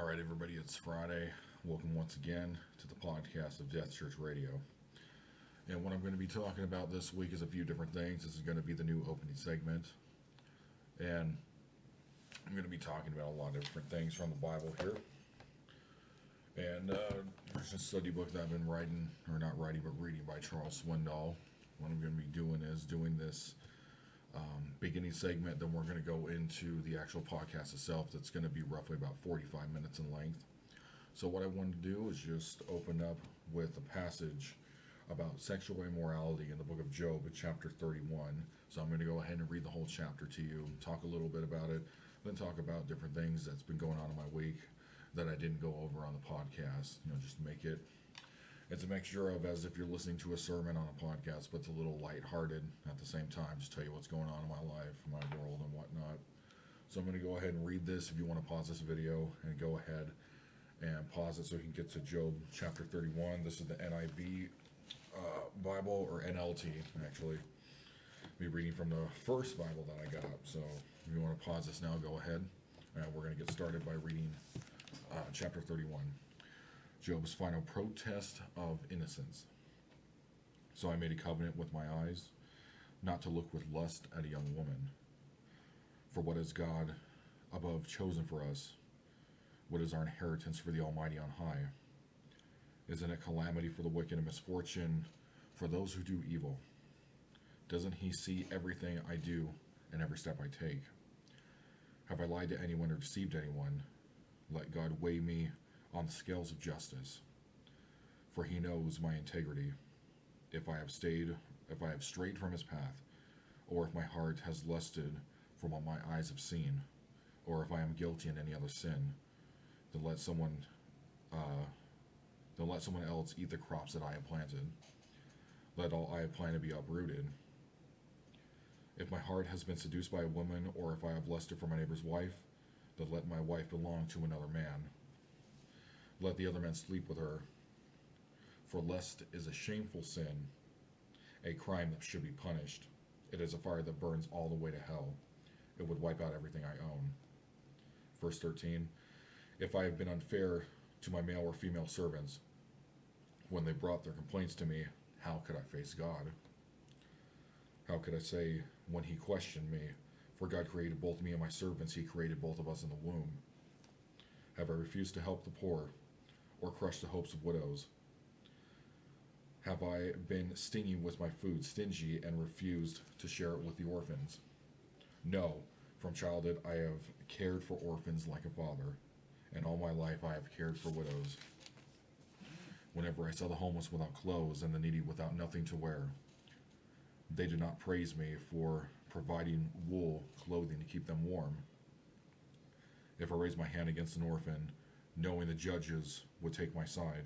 All right, everybody, it's Friday. Welcome once again to the podcast of Death Church Radio. And what I'm going to be talking about this week is a few different things. This is going to be the new opening segment. And I'm going to be talking about a lot of different things from the Bible here. And there's a study book that I've been writing, or not writing, but reading by Charles Swindoll. What I'm going to be doing is doing this beginning segment, then we're going to go into the actual podcast itself. That's going to be roughly about 45 minutes in length. So what I wanted to do is just open up with a passage about sexual immorality in the book of Job, chapter 31. So I'm going to go ahead and read the whole chapter to you, talk a little bit about it, then talk about different things that's been going on in my week that I didn't go over on the podcast, just to make it. It's a mixture of as if you're listening to a sermon on a podcast, but it's a little lighthearted at the same time. Just tell you what's going on in my life, my world, and whatnot. So I'm going to go ahead and read this. If you want to pause this video and go ahead and pause it so you can get to Job chapter 31. This is the NIV Bible, or NLT, actually. I'll be reading from the first Bible that I got. So if you want to pause this now, go ahead. And we're going to get started by reading chapter 31. Job's final protest of innocence. So I made a covenant with my eyes, not to look with lust at a young woman. For what is God above chosen for us? What is our inheritance for the Almighty on high? Isn't it calamity for the wicked and misfortune for those who do evil? Doesn't he see everything I do and every step I take? Have I lied to anyone or deceived anyone? Let God weigh me on the scales of justice, for he knows my integrity. If I have strayed from his path, or if my heart has lusted from what my eyes have seen, or if I am guilty in any other sin, then let someone else eat the crops that I have planted. Let all I have planted be uprooted. If my heart has been seduced by a woman, or if I have lusted for my neighbor's wife, then let my wife belong to another man. Let the other man sleep with her. For lust is a shameful sin, a crime that should be punished. It is a fire that burns all the way to hell. It would wipe out everything I own. Verse 13, if I have been unfair to my male or female servants, when they brought their complaints to me, how could I face God? How could I say when he questioned me, for God created both me and my servants, he created both of us in the womb. Have I refused to help the poor, or crush the hopes of widows? Have I been stingy with my food, stingy, and refused to share it with the orphans? No, from childhood I have cared for orphans like a father, and all my life I have cared for widows. Whenever I saw the homeless without clothes and the needy without nothing to wear, they did not praise me for providing wool clothing to keep them warm. If I raise my hand against an orphan, knowing the judges would take my side,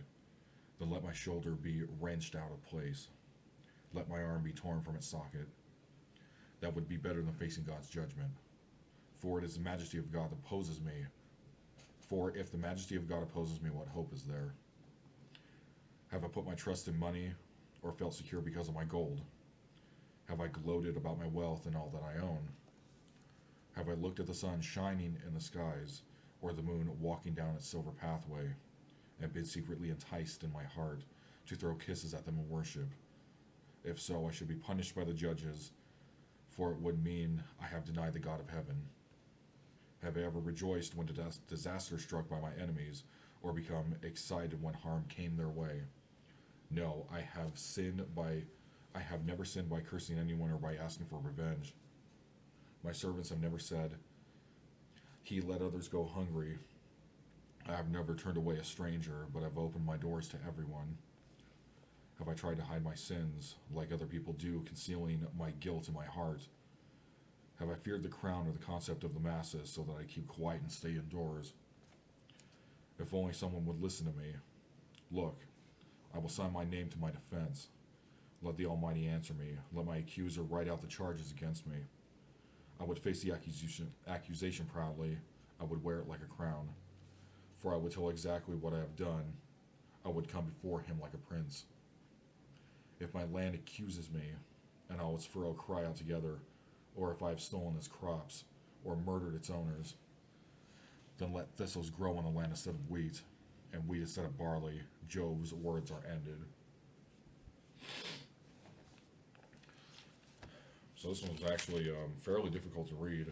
then let my shoulder be wrenched out of place. Let my arm be torn from its socket. That would be better than facing God's judgment. For it is the majesty of God that opposes me. For if the majesty of God opposes me, what hope is there? Have I put my trust in money, or felt secure because of my gold? Have I gloated about my wealth and all that I own? Have I looked at the sun shining in the skies, or the moon walking down its silver pathway, and been secretly enticed in my heart to throw kisses at them in worship? If so, I should be punished by the judges, for it would mean I have denied the God of heaven. Have I ever rejoiced when disaster struck by my enemies, or become excited when harm came their way? No, I have never sinned by cursing anyone or by asking for revenge. My servants have never said, he let others go hungry. I have never turned away a stranger, but have opened my doors to everyone. Have I tried to hide my sins, like other people do, concealing my guilt in my heart? Have I feared the crown or the concept of the masses, so that I keep quiet and stay indoors? If only someone would listen to me. Look, I will sign my name to my defense. Let the Almighty answer me. Let my accuser write out the charges against me. I would face the accusation proudly. I would wear it like a crown. For I would tell exactly what I have done. I would come before him like a prince. If my land accuses me, and all its furrow cry out together, or if I have stolen its crops, or murdered its owners, Then let thistles grow in the land instead of wheat, and wheat instead of barley. Job's words are ended. So this one was actually fairly difficult to read.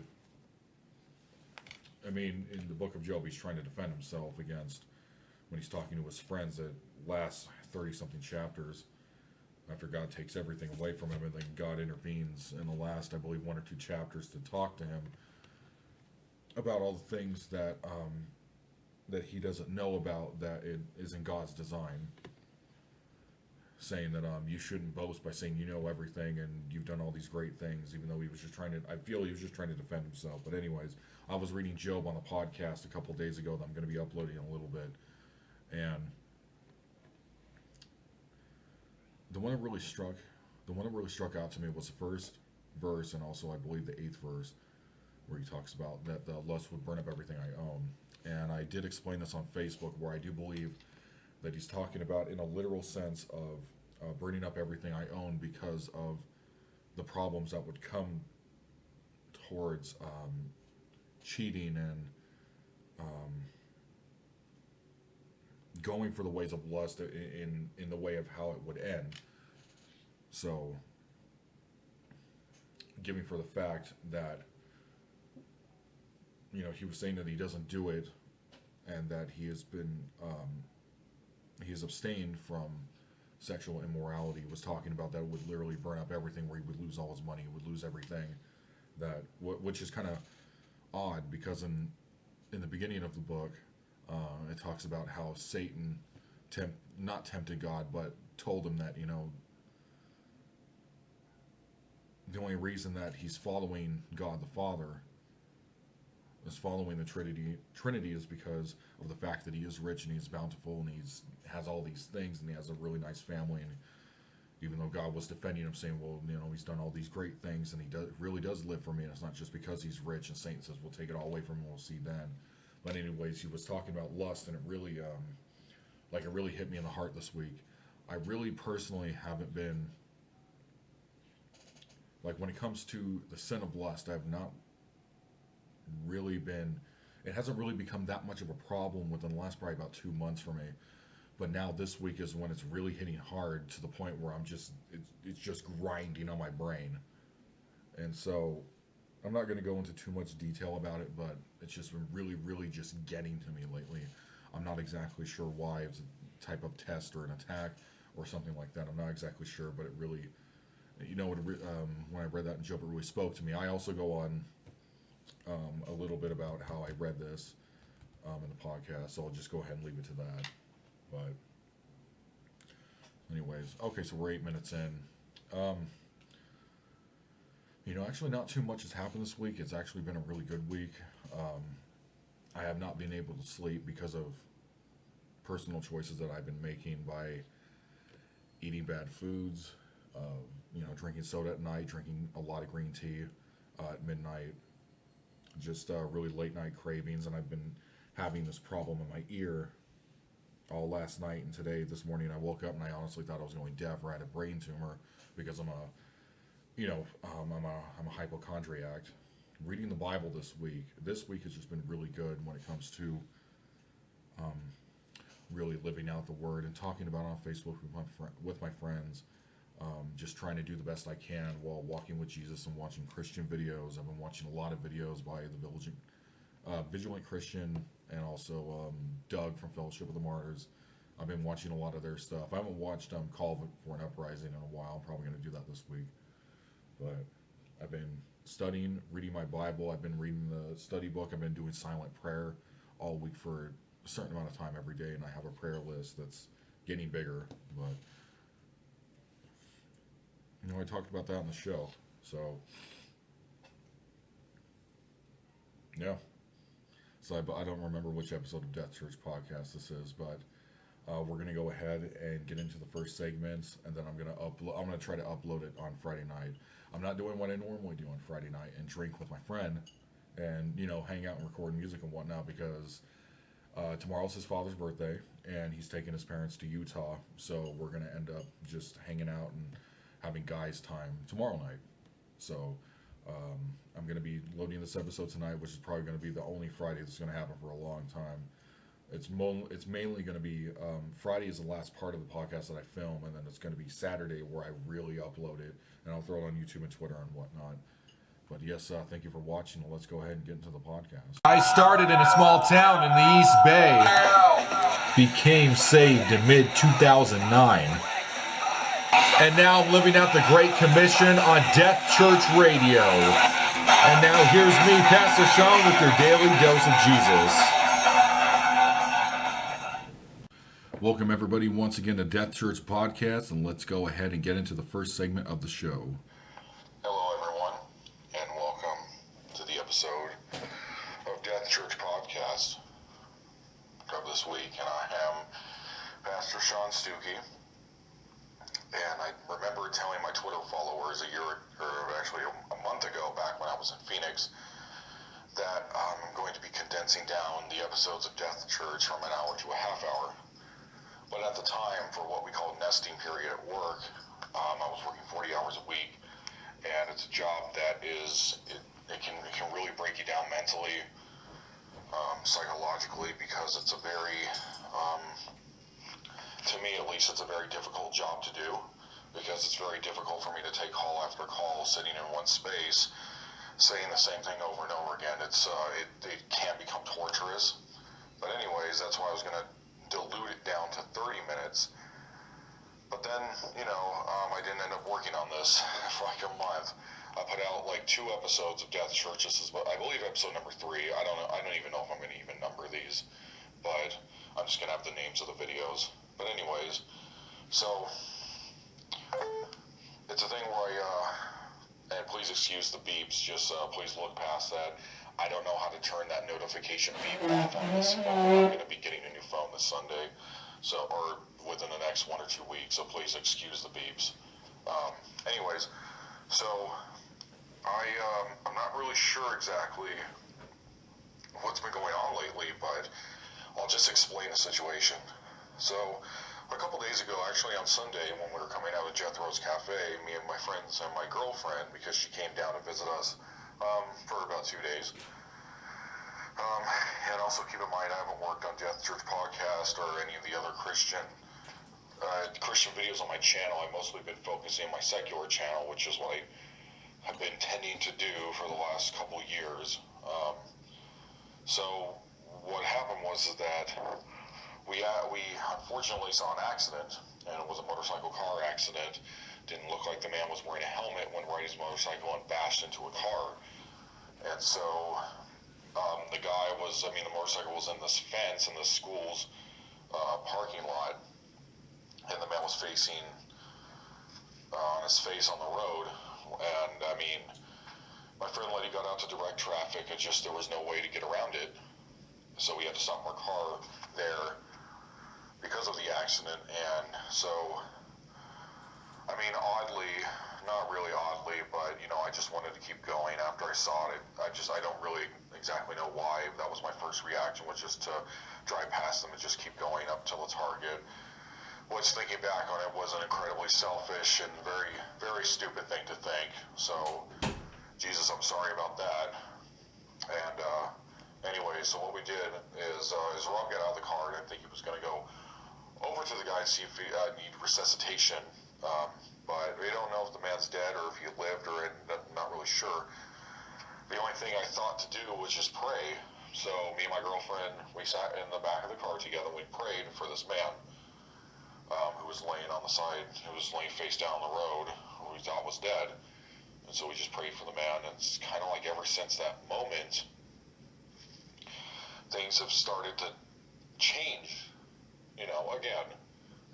I mean, in the book of Job, he's trying to defend himself against, when he's talking to his friends, that last 30-something chapters, after God takes everything away from him, and then God intervenes in the last, I believe, 1 or 2 chapters to talk to him about all the things that that he doesn't know about, that it is in God's design. Saying that you shouldn't boast by saying you know everything and you've done all these great things, even though he was just trying to, I feel he was just trying to defend himself. But anyways, I was reading Job on a podcast a couple days ago that I'm going to be uploading in a little bit. And the one that really struck out to me was the first verse, and also I believe the 8th verse, where he talks about that the lust would burn up everything I own. And I did explain this on Facebook, where I do believe that he's talking about in a literal sense of burning up everything I own because of the problems that would come towards cheating and going for the ways of lust in the way of how it would end. So, giving for the fact that, you know, he was saying that he doesn't do it, and that he has been he has abstained from sexual immorality. He was talking about that it would literally burn up everything, where he would lose all his money, he would lose everything. That which is kind of odd, because in the beginning of the book, it talks about how Satan not tempted God, but told him that, you know, the only reason that he's following God the Father, is following the Trinity is because of the fact that he is rich and he's bountiful and has all these things, and he has a really nice family. And even though God was defending him, saying, well, you know, he's done all these great things and he really does live for me, and it's not just because he's rich, and Satan says, we'll take it all away from him, we'll see then. But anyways, he was talking about lust, and it really it really hit me in the heart this week. I really personally haven't been, like, when it comes to the sin of lust, I've not really been, it hasn't really become that much of a problem within the last probably about 2 months for me. But now this week is when it's really hitting hard, to the point where it's just grinding on my brain. And so I'm not going to go into too much detail about it, but it's just been really, really just getting to me lately. I'm not exactly sure why. It's a type of test or an attack or something like that. I'm not exactly sure, but it really, you know, when I read that in Job, it really spoke to me. I also go on a little bit about how I read this in the podcast, so I'll just go ahead and leave it to that. But anyways, okay, so we're 8 minutes in. You know, actually not too much has happened this week. It's actually been a really good week. I have not been able to sleep because of personal choices that I've been making, by eating bad foods, you know, drinking soda at night, drinking a lot of green tea at midnight, just really late night cravings. And I've been having this problem in my ear all last night and today. This morning I woke up and I honestly thought I was going deaf, or I had a brain tumor, because I'm a hypochondriac. Reading the Bible this week has just been really good when it comes to really living out the Word and talking about it on Facebook with my friends. Just trying to do the best I can while walking with Jesus and watching Christian videos. I've been watching a lot of videos by the Vigilant Christian, and also Doug from Fellowship of the Martyrs. I've been watching a lot of their stuff. I haven't watched Call for an Uprising in a while. I'm probably going to do that this week. But I've been studying, reading my Bible. I've been reading the study book. I've been doing silent prayer all week for a certain amount of time every day, and I have a prayer list that's getting bigger. But, you know, I talked about that on the show. So, yeah. So I don't remember which episode of Death Church podcast this is, but we're going to go ahead and get into the first segments, and then I'm going to try to upload it on Friday night. I'm not doing what I normally do on Friday night and drink with my friend and, you know, hang out and record music and whatnot, because tomorrow's his father's birthday, and he's taking his parents to Utah, so we're going to end up just hanging out and having guys time tomorrow night. So I'm going to be loading this episode tonight, which is probably going to be the only Friday that's going to happen for a long time. It's mainly going to be Friday is the last part of the podcast that I film, and then it's going to be Saturday where I really upload it, and I'll throw it on YouTube and Twitter and whatnot. But yes, thank you for watching. Let's go ahead and get into the podcast. I started in a small town in the East Bay, became saved in mid-2009, and now I'm living out the Great Commission on Death Church Radio. And now here's me, Pastor Sean, with your daily dose of Jesus. Welcome everybody once again to Death Church Podcast, and let's go ahead and get into the first segment of the show. Hello everyone, and welcome to the episode of Death Church Podcast of this week, and I am Pastor Sean Stuckey, and I remember telling my Twitter followers a month ago, back when I was in Phoenix, that I'm going to be condensing down the episodes of Death Church from an hour to a half hour. But at the time, for what we call nesting period at work, I was working 40 hours a week, and it's a job that it can really break you down mentally, psychologically, because it's a very, to me at least, it's a very difficult job to do, because it's very difficult for me to take call after call, sitting in one space, saying the same thing over and over again. It can become torturous. But anyways, that's why I was going to dilute it down to 30 minutes. But then, I didn't end up working on this for like a month. I put out like 2 episodes of Death Church. This is, I believe, episode number 3. I don't know. I don't even know if I'm going to even number these, but I'm just going to have the names of the videos. But anyways, so it's a thing where and please excuse the beeps, just please look past that. I don't know how to turn that notification beep off on this phone. I'm going to be getting a new phone this Sunday, or within the next 1 or 2 weeks, so please excuse the beeps. Anyways, so I'm not really sure exactly what's been going on lately, but I'll just explain the situation. So a couple days ago, actually on Sunday, when we were coming out of Jethro's Cafe, me and my friends and my girlfriend, because she came down to visit us for about 2 days. And also keep in mind, I haven't worked on Death Church Podcast or any of the other Christian videos on my channel. I've mostly been focusing on my secular channel, which is what I have been tending to do for the last couple of years. So what happened was that we unfortunately saw an accident, and it was a motorcycle car accident. Didn't look like the man was wearing a helmet when riding his motorcycle and bashed into a car. And so the motorcycle was in this fence in the school's parking lot, and the man was facing on his face on the road. And my friend Letty got out to direct traffic, and there was no way to get around it. So we had to stop our car there because of the accident. And so, oddly, not really oddly, but, I just wanted to keep going after I saw it. I don't really exactly know why. That was my first reaction, was just to drive past them and just keep going up till the target. Which, thinking back on it, was an incredibly selfish and very, very stupid thing to think. So, Jesus, I'm sorry about that. And, anyway, so what we did is Rob got out of the car, and I think he was going to go over to the guy and see if he needed resuscitation. But we don't know if the man's dead or if he lived, or not really sure. The only thing I thought to do was just pray. So me and my girlfriend, we sat in the back of the car together. We prayed for this man who was laying on the side, who was laying face down the road, who we thought was dead. And so we just prayed for the man. And it's kind of like ever since that moment, things have started to change. Again,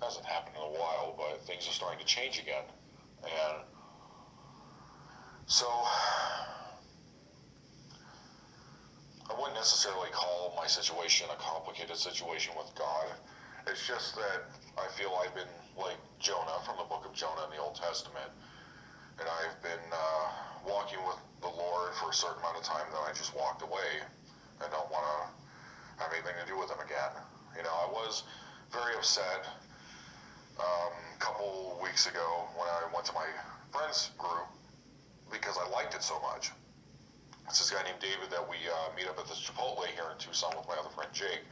hasn't happened in a while, but things are starting to change again. And so I wouldn't necessarily call my situation a complicated situation with God. It's just that I feel I've been like Jonah from the book of Jonah in the Old Testament, and I've been walking with the Lord for a certain amount of time, then I just walked away and don't want to have anything to do with him again. I was very upset a couple weeks ago when I went to my friend's group because I liked it so much. It's this guy named David that we meet up at this Chipotle here in Tucson with my other friend Jake,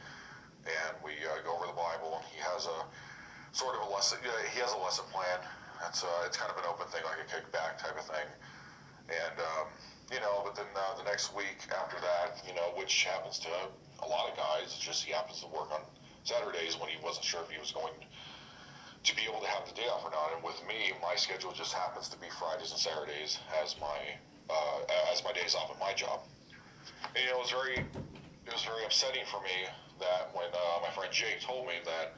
and we go over the Bible, and he has a sort of a lesson. He has a lesson plan. It's kind of an open thing, like a kickback type of thing. And but then the next week after that, which happens to a lot of guys, it's just he happens to work on Saturdays when he wasn't sure if he was going to be able to have the day off or not. And with me, my schedule just happens to be Fridays and Saturdays as my days off at my job. And it was very upsetting for me that when my friend Jake told me that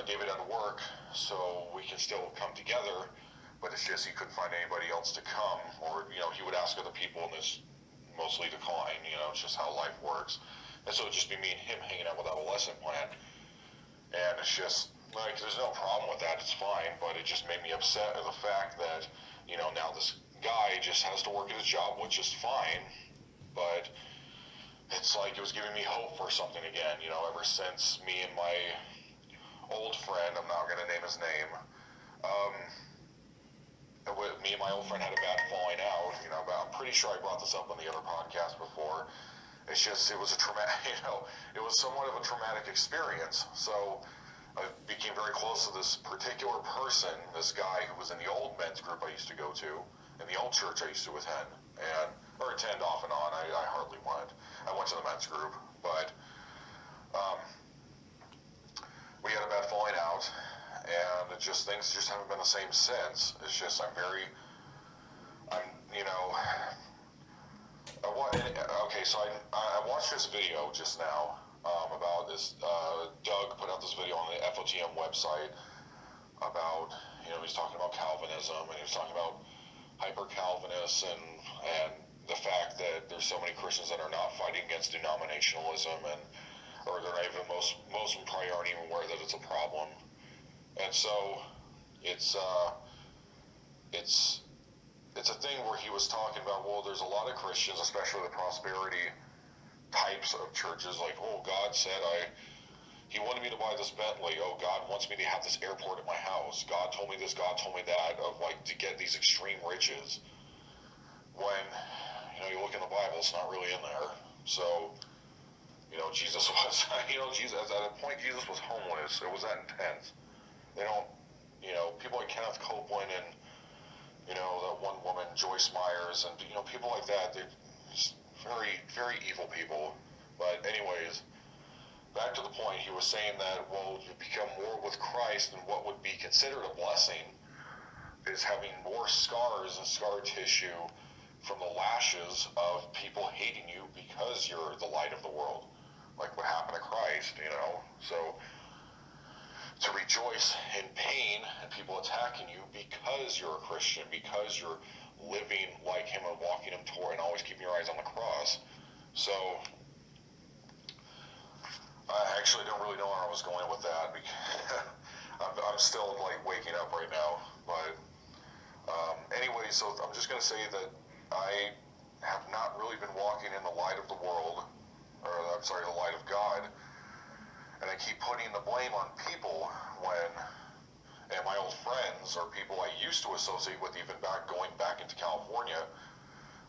David had to work, so we can still come together, but it's just he couldn't find anybody else to come, or he would ask other people, and this mostly decline. It's just how life works. And so it'd just be me and him hanging out without a lesson plan. And it's just like, there's no problem with that, it's fine, but it just made me upset at the fact that now this guy just has to work at his job, which is fine, but it's like it was giving me hope for something again. Ever since me and my old friend, I'm not going to name his name, me and my old friend had a bad falling out, but I'm pretty sure I brought this up on the other podcast before. It's just, it was a traumatic, it was somewhat of a traumatic experience. So I became very close to this particular person, this guy who was in the old men's group I used to go to, in the old church I used to attend, attend off and on. I hardly went. I went to the men's group, but we had a bad falling out, and things just haven't been the same since. It's just, so I watched this video just now about this, Doug put out this video on the FOTM website about, he's talking about Calvinism, and he was talking about hyper-Calvinists and the fact that there's so many Christians that are not fighting against denominationalism, or they're not even, most of them probably aren't even aware that it's a problem. And so it's a thing where he was talking about, well, there's a lot of Christians, especially the prosperity types of churches, like, oh, God said he wanted me to buy this Bentley. Oh, God wants me to have this airport at my house. God told me this, God told me that, of like to get these extreme riches. When, you look in the Bible, it's not really in there. So, Jesus was, Jesus, at a point, Jesus was homeless. It was that intense. They don't, people like Kenneth Copeland and, that one woman, Joyce Myers, and, people like that, they're just very, very evil people. But anyways, back to the point, he was saying that, well, you become more with Christ, and what would be considered a blessing is having more scars and scar tissue from the lashes of people hating you because you're the light of the world. Like what happened to Christ, So to rejoice in pain and people attacking you because you're a Christian, because you're living like him and walking him toward, and always keeping your eyes on the cross. So I actually don't really know where I was going with that, because I'm still like waking up right now. But anyway, so I'm just going to say that I have not really been walking in the light of the world, or the light of God, and I keep putting the blame on people and my old friends, or people I used to associate with, even going back into California,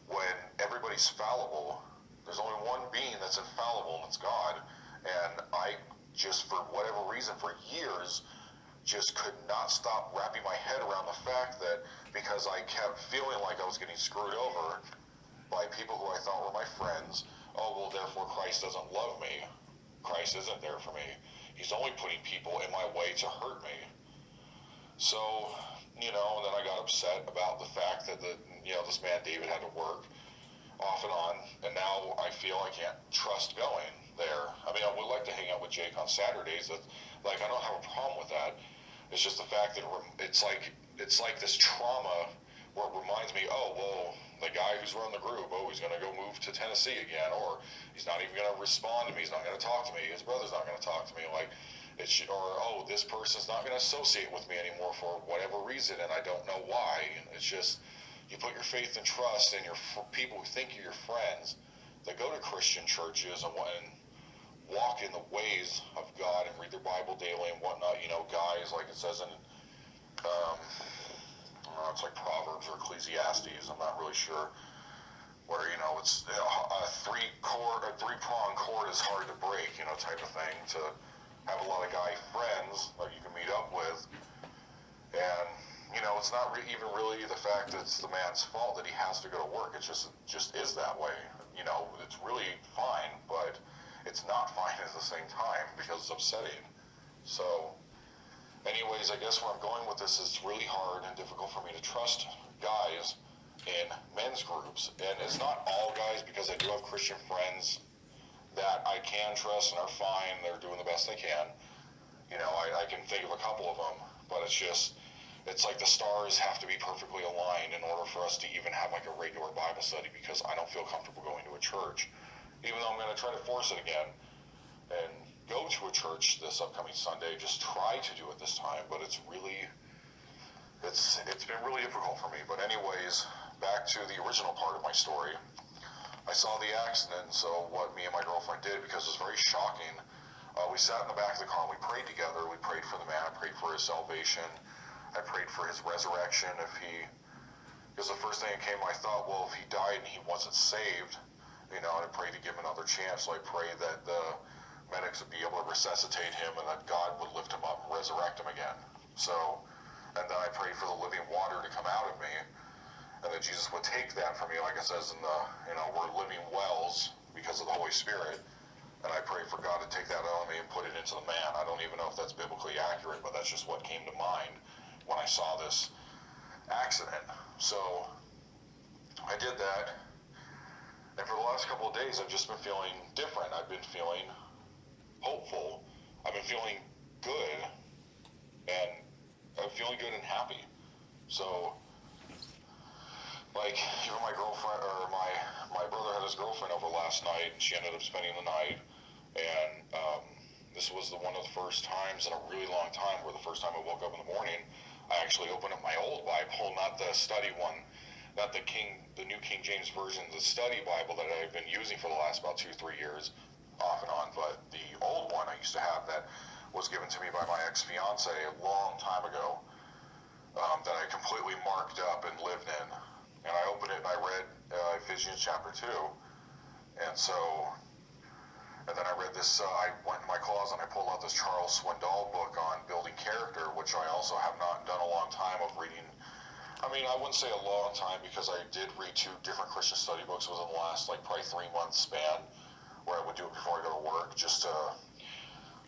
when everybody's fallible. There's only one being that's infallible, and it's God. And I just, for whatever reason, for years, just could not stop wrapping my head around the fact that because I kept feeling like I was getting screwed over by people who I thought were my friends, oh, well, therefore Christ doesn't love me. Christ isn't there for me. He's only putting people in my way to hurt me. So, and then I got upset about the fact that this man David had to work off and on, and now I feel I can't trust going there. I mean, I would like to hang out with Jake on Saturdays. I don't have a problem with that. It's just the fact that it's like this trauma where it reminds me, oh, well, the guy who's running the group, oh, he's going to go move to Tennessee again, or he's not even going to respond to me, he's not going to talk to me, his brother's not going to talk to me, or, oh, this person's not going to associate with me anymore for whatever reason, and I don't know why. It's just, you put your faith and trust in people who think you're your friends, that go to Christian churches and walk in the ways of God and read their Bible daily and whatnot, guys, like it says in it's like Proverbs or Ecclesiastes, I'm not really sure, where, it's a three-prong cord is hard to break, type of thing, to have a lot of guy friends that you can meet up with. And, it's not even really the fact that it's the man's fault that he has to go to work. It just is that way. It's really fine, but it's not fine at the same time because it's upsetting. So, anyways, I guess where I'm going with this is it's really hard and difficult for me to trust guys in men's groups. And it's not all guys, because I do have Christian friends that I can trust and are fine. They're doing the best they can. I can think of a couple of them, but it's like the stars have to be perfectly aligned in order for us to even have like a regular Bible study, because I don't feel comfortable going to a church, even though I'm going to try to force it again and go to a church this upcoming Sunday. Just try to do it this time, but it's been really difficult for me. But anyways, back to the original part of my story. I saw the accident, so what me and my girlfriend did, because it was very shocking, we sat in the back of the car and we prayed together. We prayed for the man. I prayed for his salvation. I prayed for his resurrection. Because the first thing that came, I thought, well, if he died and he wasn't saved, and I prayed to give him another chance. So I prayed that the medics would be able to resuscitate him and that God would lift him up and resurrect him again. So, and then I prayed for the living water to come out of me, and that Jesus would take that from me, like it says in the, we're living wells because of the Holy Spirit. And I pray for God to take that out of me and put it into the man. I don't even know if that's biblically accurate, but that's just what came to mind when I saw this accident. So I did that, and for the last couple of days I've just been feeling different. I've been feeling hopeful. I've been feeling good, and I'm feeling good and happy. So, like, even my girlfriend, or my brother had his girlfriend over last night, and she ended up spending the night, and this was one of the first times in a really long time where the first time I woke up in the morning, I actually opened up my old Bible, not the study one, not the New King James Version, the study Bible that I've been using for the last about 2-3 years, off and on, but the old one I used to have that was given to me by my ex-fiance a long time ago, that I completely marked up and lived in. And I opened it and I read Ephesians chapter 2, and then I read this, I went in my closet and I pulled out this Charles Swindoll book on building character, which I also have not done a long time of reading. I mean, I wouldn't say a long time, because I did read 2 different Christian study books within the last, probably 3-month span, where I would do it before I go to work, just to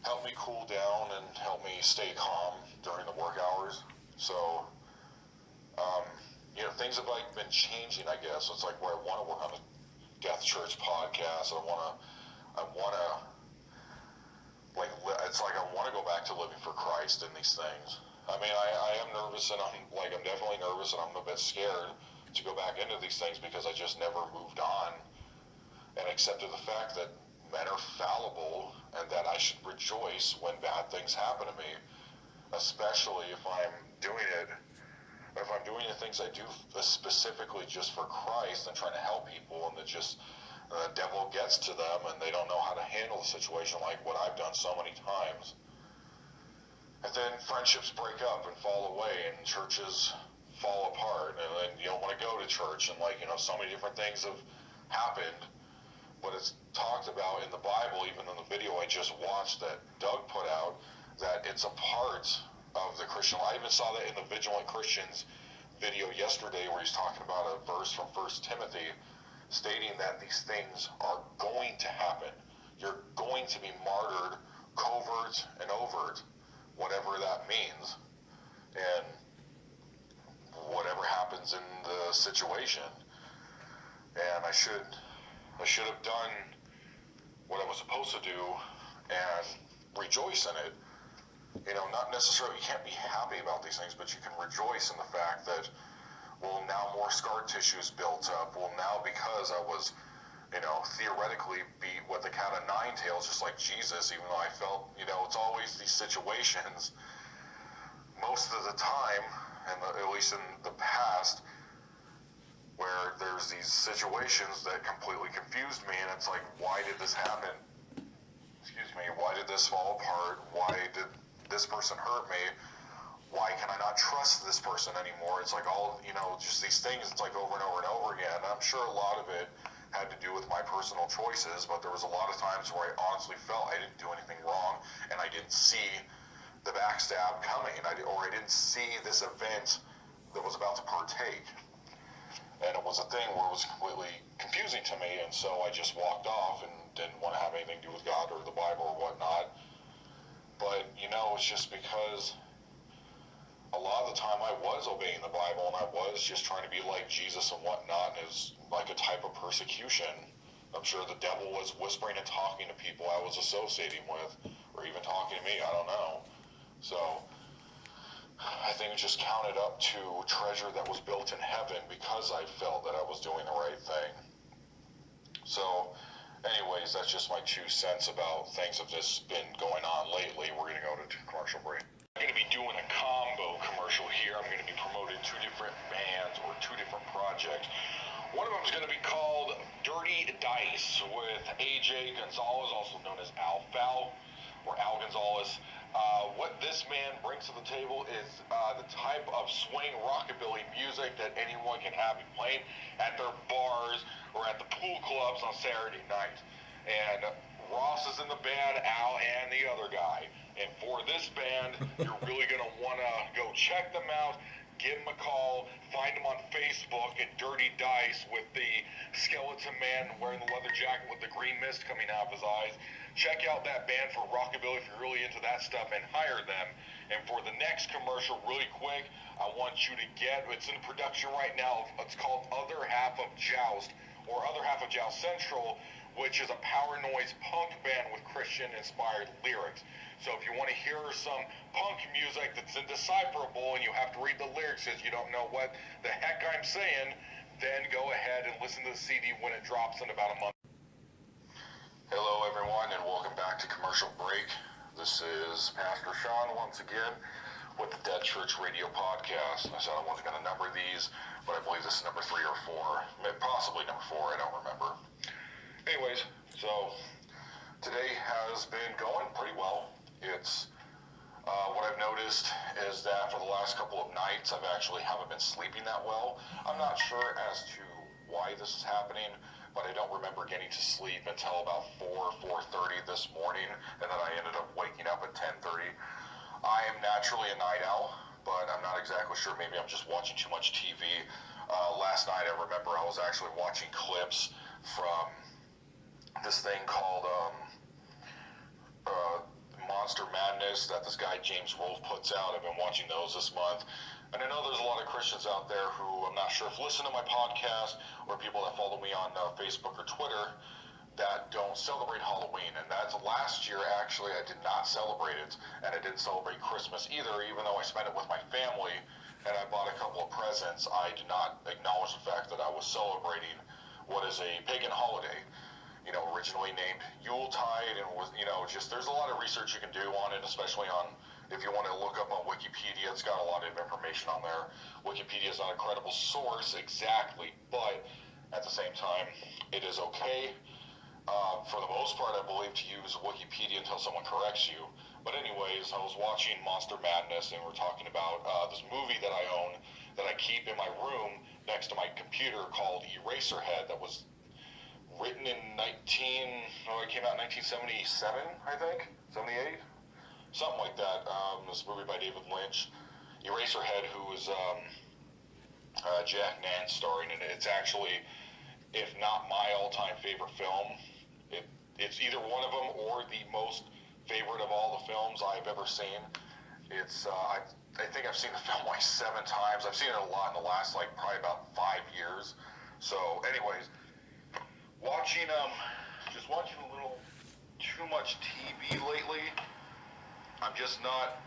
help me cool down and help me stay calm during the work hours. So, things have been changing, I guess. It's like where I want to work on the Death Church podcast, and I want to go back to living for Christ in these things. I mean, I am nervous, and I'm definitely nervous, and I'm a bit scared to go back into these things, because I just never moved on and accepted the fact that men are fallible and that I should rejoice when bad things happen to me, especially if I'm doing the things I do specifically just for Christ and trying to help people, and that just the devil gets to them and they don't know how to handle the situation, like what I've done so many times. And then friendships break up and fall away, and churches fall apart, and then you don't want to go to church, and so many different things have happened. But it's talked about in the Bible, even in the video I just watched that Doug put out, that it's a part of the Christian life. I even saw that in the Vigilant Christians video yesterday, where he's talking about a verse from 1 Timothy stating that these things are going to happen. You're going to be martyred, covert and overt, whatever that means, and whatever happens in the situation. And I should have done what I was supposed to do and rejoice in it. Not necessarily, you can't be happy about these things, but you can rejoice in the fact that, well, now more scar tissue is built up. Well, now because I was, theoretically beat with the cat of 9 tails, just like Jesus, even though I felt, it's always these situations, most of the time, and at least in the past, where there's these situations that completely confused me, and it's like, why did this happen? Excuse me, why did this fall apart? Why did this person hurt me? why can I not trust this person anymore? It's like all, just these things, it's like over and over and over again. And I'm sure a lot of it had to do with my personal choices, but there was a lot of times where I honestly felt I didn't do anything wrong, and I didn't see the backstab coming, or I didn't see this event that was about to partake. And it was a thing where it was completely confusing to me, and so I just walked off and didn't want to have anything to do with God or the Bible or whatnot. But, it's just because a lot of the time I was obeying the Bible, and I was just trying to be like Jesus and whatnot, and it was like a type of persecution. I'm sure the devil was whispering and talking to people I was associating with, or even talking to me, I don't know. So I think it just counted up to treasure that was built in heaven because I felt that I was doing the right thing. So anyways, that's just my 2 cents about things that have been going on lately. We're going to go to commercial break. I'm going to be doing a combo commercial here. I'm going to be promoting 2 different bands or 2 different projects. One of them is going to be called Dirty Dice with AJ Gonzalez, also known as Al Foul or Al Gonzalez. What this man brings to the table is the type of swing rockabilly music that anyone can have playing at their bars or at the pool clubs on Saturday night. And Ross is in the band, Al and the other guy. And for this band, you're really going to want to go check them out. Give them a call, find them on Facebook at Dirty Dice with the skeleton man wearing the leather jacket with the green mist coming out of his eyes. Check out that band for rockabilly if you're really into that stuff, and hire them. And for the next commercial, really quick, I want you to it's in production right now. It's called Other Half of Joust, or Other Half of Joust Central, which is a power noise punk band with Christian-inspired lyrics. So if you want to hear some punk music that's indecipherable and you have to read the lyrics because you don't know what the heck I'm saying, then go ahead and listen to the CD when it drops in about a month. Hello everyone, and welcome back to Commercial Break. This is Pastor Sean once again with the Dead Church Radio Podcast. I said I wasn't going to number these, but I believe this is number 3 or 4, possibly number 4, I don't remember. Anyways, so today has been going pretty well. It's what I've noticed is that for the last couple of nights I haven't been sleeping that well. I'm not sure as to why this is happening, but I don't remember getting to sleep until about 4:30 this morning, and then I ended up waking up at 10:30. I am naturally a night owl, but I'm not exactly sure. Maybe I'm just watching too much TV. Last night I remember I was actually watching clips from this thing called Monster Madness that this guy James Wolfe puts out. I've been watching those this month. And I know there's a lot of Christians out there who I'm not sure if listen to my podcast or people that follow me on Facebook or Twitter that don't celebrate Halloween. And that's last year, actually, I did not celebrate it, and I didn't celebrate Christmas either, even though I spent it with my family and I bought a couple of presents. I did not acknowledge the fact that I was celebrating what is a pagan holiday, originally named Yuletide, and was, just there's a lot of research you can do on it, especially on, if you want to look up on Wikipedia, it's got a lot of information on there. Wikipedia is not a credible source exactly, but at the same time, it is okay. For the most part, I believe, to use Wikipedia until someone corrects you. But anyways, I was watching Monster Madness, and we're talking about this movie that I own, that I keep in my room next to my computer, called Eraserhead, that was written in it came out in 1977, I think, 78, something like that. This movie by David Lynch, Eraserhead, who was Jack Nance starring in it. It's actually, if not my all-time favorite film, it's either one of them or the most favorite of all the films I've ever seen. It's I think I've seen the film like 7 times. I've seen it a lot in the last probably about 5 years. So anyways, just watching a little too much TV lately. I'm just not,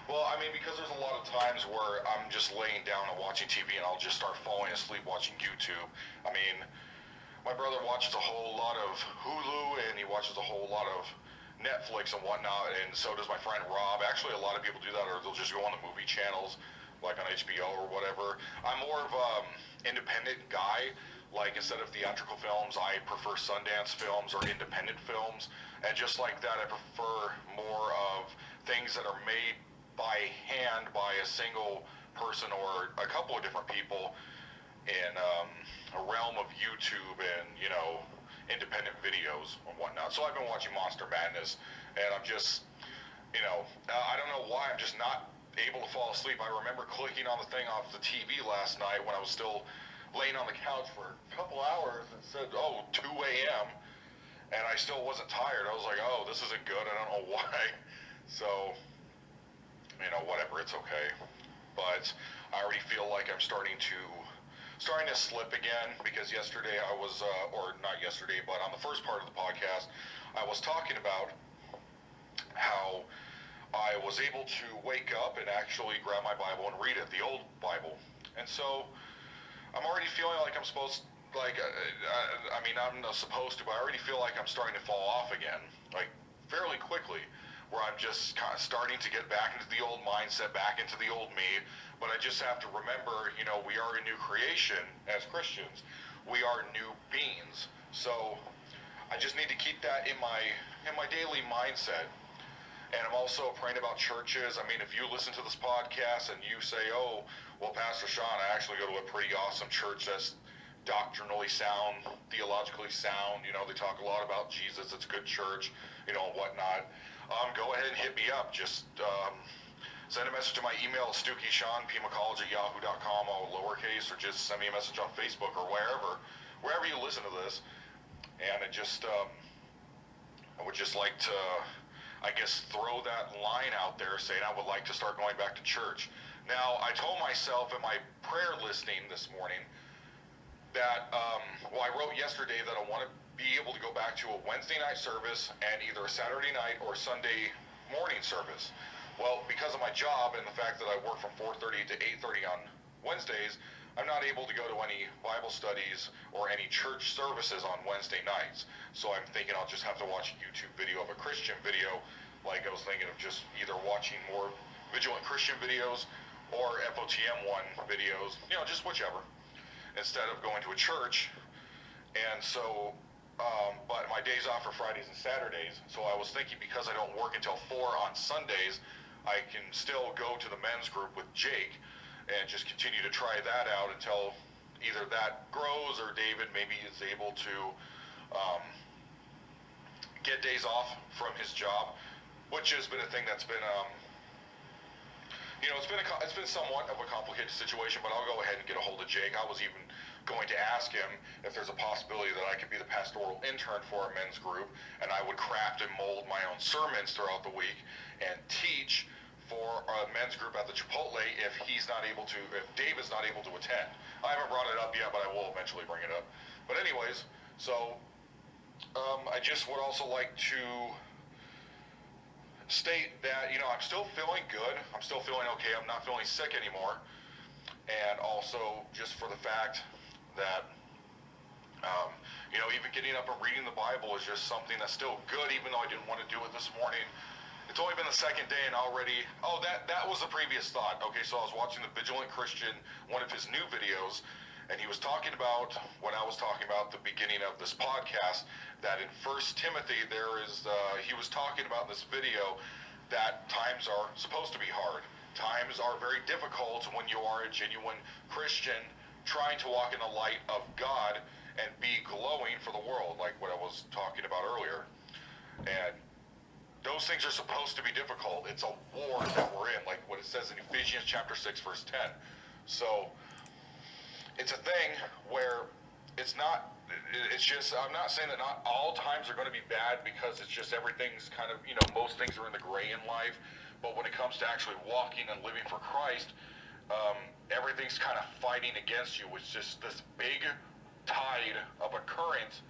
because there's a lot of times where I'm just laying down and watching TV and I'll just start falling asleep watching YouTube. My brother watches a whole lot of Hulu, and he watches a whole lot of Netflix and whatnot, and so does my friend Rob. Actually, a lot of people do that, or they'll just go on the movie channels, like on HBO or whatever. I'm more of an independent guy. Like, instead of theatrical films, I prefer Sundance films or independent films. And just like that, I prefer more of things that are made by hand by a single person or a couple of different people in a realm of YouTube and, you know, independent videos and whatnot. So I've been watching Monster Madness, and I'm just, you know, I don't know why I'm just not able to fall asleep. I remember clicking on the thing off the TV last night when I was still laying on the couch for a couple hours and said, oh, 2 a.m., and I still wasn't tired. I was like, oh, this isn't good. I don't know why. So, you know, whatever, it's okay. But I already feel like I'm starting to slip again, because yesterday I was, or not yesterday, but on the first part of the podcast, I was talking about how I was able to wake up and actually grab my Bible and read it, the old Bible. And so I'm already feeling like I'm supposed, like, I mean, I'm not supposed to, but I already feel like I'm starting to fall off again, like, fairly quickly, where I'm just kind of starting to get back into the old mindset, back into the old me. But I just have to remember, you know, we are a new creation as Christians. We are new beings. So I just need to keep that in my daily mindset. And I'm also praying about churches. I mean, if you listen to this podcast and you say, oh, well, Pastor Sean, I actually go to a pretty awesome church that's doctrinally sound, theologically sound. You know, they talk a lot about Jesus. It's a good church, you know, and whatnot. Go ahead and hit me up. Just send a message to my email, StukeySean@pmcollege@yahoo.com, all lowercase, or just send me a message on Facebook or wherever you listen to this. And I would just like to, I guess, throw that line out there saying I would like to start going back to church. Now, I told myself in my prayer listening this morning that, well, I wrote yesterday that I want to be able to go back to a Wednesday night service and either a Saturday night or Sunday morning service. Well, because of my job and the fact that I work from 4:30 to 8:30 on Wednesdays, I'm not able to go to any Bible studies or any church services on Wednesday nights. So I'm thinking I'll just have to watch a YouTube video of a Christian video. Like, I was thinking of just either watching more Vigilant Christian videos or FOTM1 videos, you know, just whichever, instead of going to a church. And so, but my days off are Fridays and Saturdays. So I was thinking, because I don't work until 4 on Sundays, I can still go to the men's group with Jake and just continue to try that out until either that grows or David maybe is able to get days off from his job, which has been a thing that's been, you know, it's been somewhat of a complicated situation, but I'll go ahead and get a hold of Jake. I was even going to ask him if there's a possibility that I could be the pastoral intern for a men's group, and I would craft and mold my own sermons throughout the week and teach for a men's group at the Chipotle if Dave is not able to attend. I haven't brought it up yet, but I will eventually bring it up. But anyways, so I just would also like to state that, you know, I'm still feeling good. I'm still feeling okay. I'm not feeling sick anymore. And also just for the fact that, you know, even getting up and reading the Bible is just something that's still good, even though I didn't want to do it this morning. It's only been the second day and already, oh, that was the previous thought. Okay, so I was watching the Vigilant Christian, one of his new videos, and he was talking about, when I was talking about the beginning of this podcast, that in 1 Timothy he was talking about this video that times are supposed to be hard. Times are very difficult when you are a genuine Christian trying to walk in the light of God and be glowing for the world, like what I was talking about earlier. And those things are supposed to be difficult. It's a war that we're in, like what it says in Ephesians chapter 6, verse 10. So it's a thing where it's just, I'm not saying that not all times are going to be bad, because it's just everything's kind of, you know, most things are in the gray in life. But when it comes to actually walking and living for Christ, everything's kind of fighting against you. It's just this big tide of a current.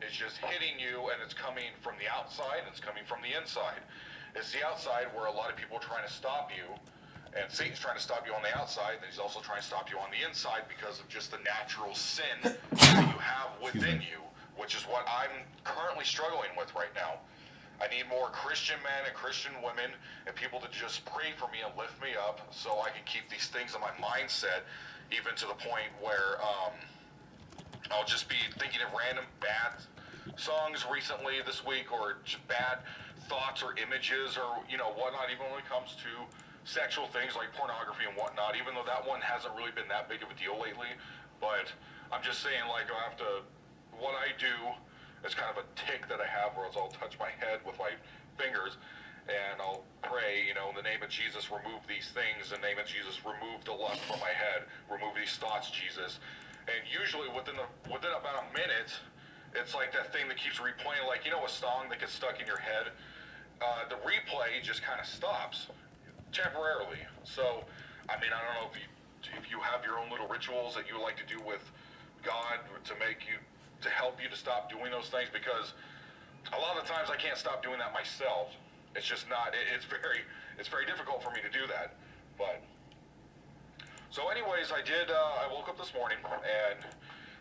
It's just hitting you, and it's coming from the outside, and it's coming from the inside. It's the outside where a lot of people are trying to stop you, and Satan's trying to stop you on the outside, and he's also trying to stop you on the inside because of just the natural sin that you have within you, which is what I'm currently struggling with right now. I need more Christian men and Christian women and people to just pray for me and lift me up so I can keep these things in my mindset, even to the point where I'll just be thinking of random bad songs recently this week, or just bad thoughts or images or, you know, whatnot, even when it comes to sexual things like pornography and whatnot, even though that one hasn't really been that big of a deal lately. But I'm just saying, like, I have to, what I do, it's kind of a tick that I have where I'll touch my head with my fingers and I'll pray, you know, in the name of Jesus, remove these things. In the name of Jesus, remove the lust from my head. Remove these thoughts, Jesus. And usually within about a minute, it's like that thing that keeps replaying, like, you know, a song that gets stuck in your head. The replay just kind of stops temporarily. So, I mean, I don't know if you have your own little rituals that you like to do with God to help you to stop doing those things, because a lot of times I can't stop doing that myself. It's just not, it's very difficult for me to do that. But, so anyways, I woke up this morning, and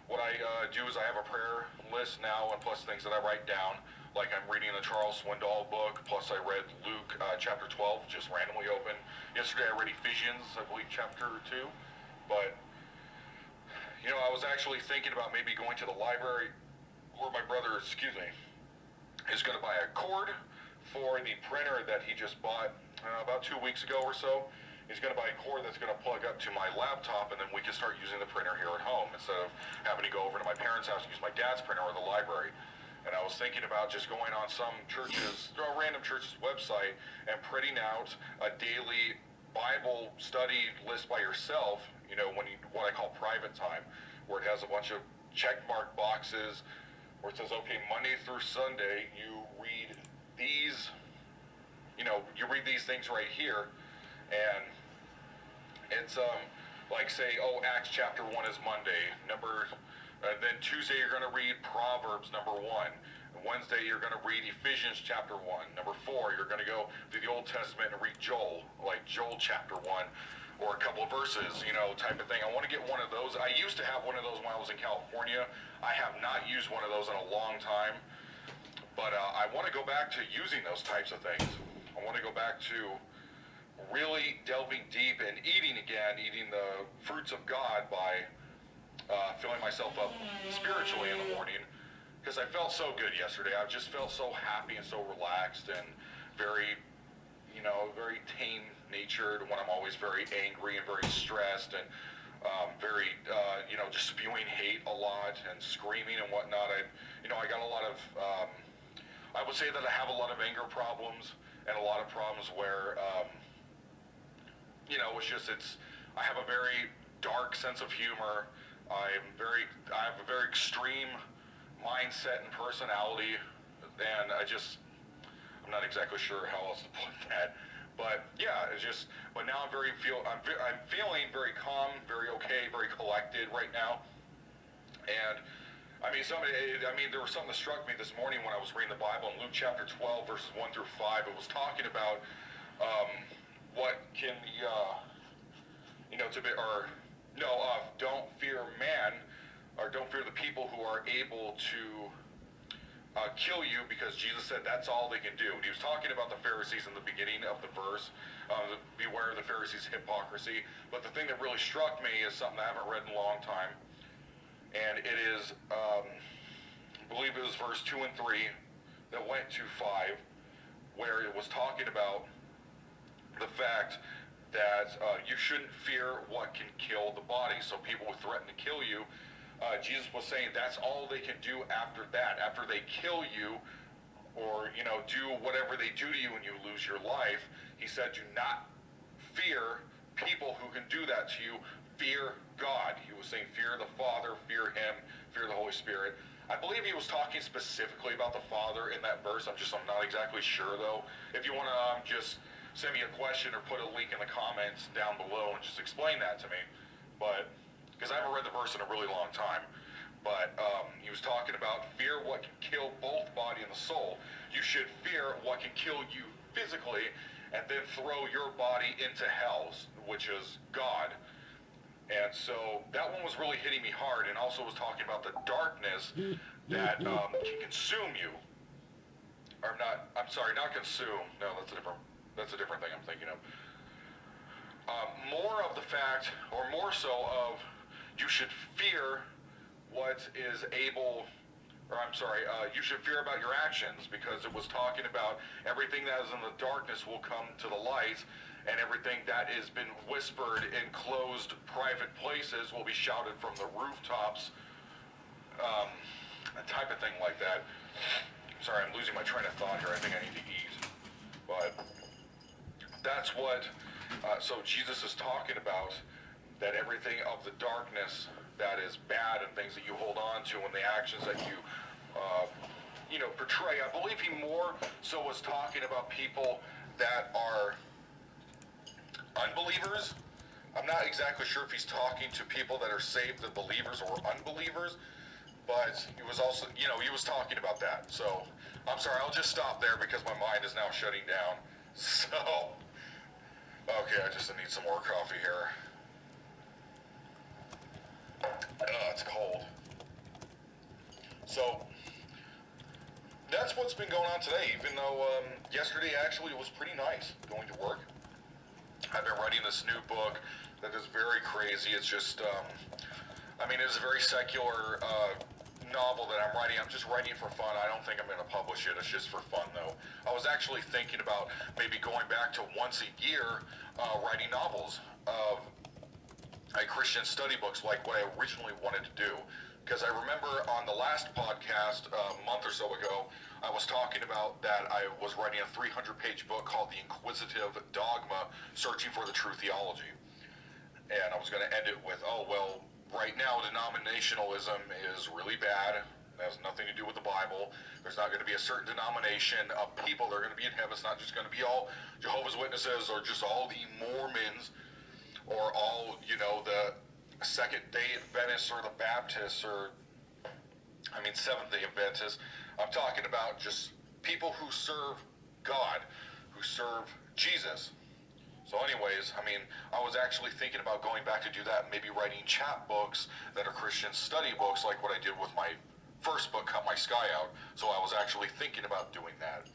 what I do is I have a prayer list now, and plus things that I write down. Like I'm reading the Charles Swindoll book, plus I read Luke chapter 12, just randomly open. Yesterday I read Ephesians, I believe chapter 2. But, you know, I was actually thinking about maybe going to the library, where my brother, is going to buy a cord for the printer that he just bought about 2 weeks ago or so. He's going to buy a cord that's going to plug up to my laptop, and then we can start using the printer here at home instead of having to go over to my parents' house and use my dad's printer or the library. And I was thinking about just going on some random church's website and printing out a daily Bible study list by yourself, you know, what I call private time, where it has a bunch of check mark boxes where it says, okay, Monday through Sunday, you read these, you read these things right here. And it's like, say, Acts chapter 1 is Monday. Then Tuesday you're going to read Proverbs number 1. Wednesday you're going to read Ephesians chapter 1. Number 4 you're going to go through the Old Testament and read Joel, like Joel chapter 1, or a couple of verses, you know, type of thing. I want to get one of those. I used to have one of those when I was in California. I have not used one of those in a long time, but I want to go back to using those types of things. I want to go back to really delving deep and eating the fruits of God by filling myself up spiritually in the morning, because I felt so good yesterday. I just felt so happy and so relaxed and very tame-natured, when I'm always very angry and very stressed and very, just spewing hate a lot and screaming and whatnot. I got a lot of, I would say that I have a lot of anger problems and a lot of problems where, I have a very dark sense of humor. I have a very extreme mindset and personality, and I'm not exactly sure how else to put that. But yeah, but now I'm feeling very calm, very okay, very collected right now. And there was something that struck me this morning when I was reading the Bible in Luke chapter 12, verses 1 through 5. It was talking about what can don't fear man, or don't fear the people who are able to kill you, because Jesus said that's all they can do. And he was talking about the Pharisees in the beginning of the verse. Beware of the Pharisees' hypocrisy. But the thing that really struck me is something I haven't read in a long time. And it is, I believe it was verse 2 and 3 that went to 5, where it was talking about the fact that you shouldn't fear what can kill the body. So people who threaten to kill you, Jesus was saying that's all they can do after that. After they kill you, or do whatever they do to you and you lose your life, he said, do not fear people who can do that to you. Fear God. He was saying fear the Father, fear him, fear the Holy Spirit. I believe he was talking specifically about the Father in that verse. I'm not exactly sure, though. If you want to just send me a question or put a link in the comments down below and just explain that to me. But because I haven't read the verse in a really long time. But he was talking about fear what can kill both body and the soul. You should fear what can kill you physically, and then throw your body into hell, which is God. And so that one was really hitting me hard, and also was talking about the darkness that can consume you. Not consume. No, that's a different thing I'm thinking of. More of the fact, or more so of, you should fear what is able, you should fear about your actions, because it was talking about everything that is in the darkness will come to the light, and everything that has been whispered in closed private places will be shouted from the rooftops, a type of thing like that. Sorry, I'm losing my train of thought here. I think I need to eat. But that's what, so Jesus is talking about, that everything of the darkness that is bad and things that you hold on to and the actions that you, portray. I believe he more so was talking about people that are unbelievers. I'm not exactly sure if he's talking to people that are saved, the believers, or unbelievers, but he was also, he was talking about that. So, I'm sorry, I'll just stop there because my mind is now shutting down. So, okay, I just need some more coffee here. It's cold. So, that's what's been going on today, even though yesterday actually was pretty nice going to work. I've been writing this new book that is very crazy. It's just, it's a very secular novel that I'm writing. I'm just writing it for fun. I don't think I'm going to publish it. It's just for fun, though. I was actually thinking about maybe going back to once a year writing novels of Christian study books like what I originally wanted to do. Because I remember on the last podcast a month or so ago, I was talking about that I was writing a 300-page book called The Inquisitive Dogma, Searching for the True Theology. And I was going to end it with, right now denominationalism is really bad. It has nothing to do with the Bible. There's not going to be a certain denomination of people that are going to be in heaven. It's not just going to be all Jehovah's Witnesses or just all the Mormons or all, the Second-day Adventists or the Baptists or, Seventh-day Adventists. I'm talking about just people who serve God, who serve Jesus. So anyways, I was actually thinking about going back to do that and maybe writing chapbooks that are Christian study books like what I did with my first book, Cut My Sky Out. So I was actually thinking about doing that.